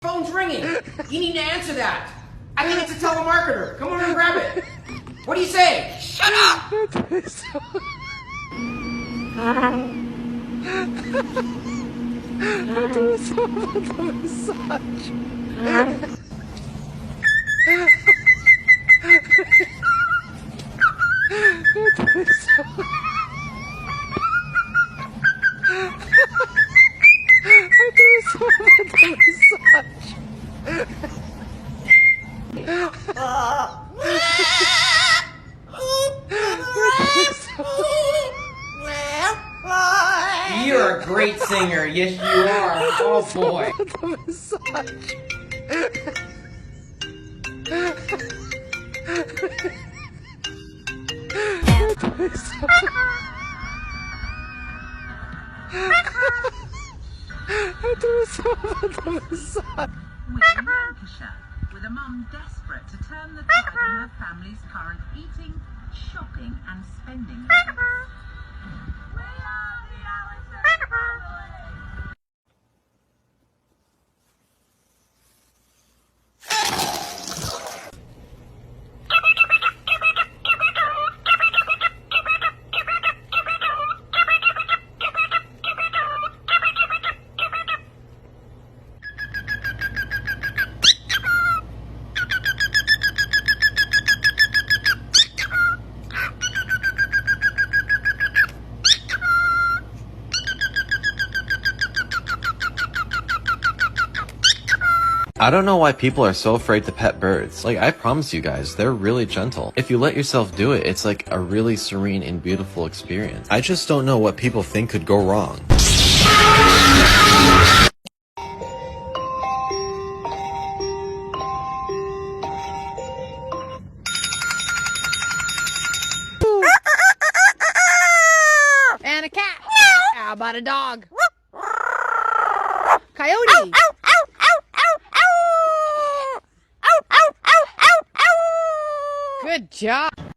Phone's ringing. You need to answer that. I think it's a telemarketer. Come over and grab it. What do you say? Shut up! You're a great singer. Yes, you are. Oh, boy. Within Lancashire, with a mum desperate to turn the tide on her family's current eating, shopping and spending habits. We are the Allison family! I don't know why people are so afraid to pet birds. Like, I promise you guys, they're really gentle. If you let yourself do it, it's like a really serene and beautiful experience. I just don't know what people think could go wrong. And a cat. How about a dog? Coyote. Good job.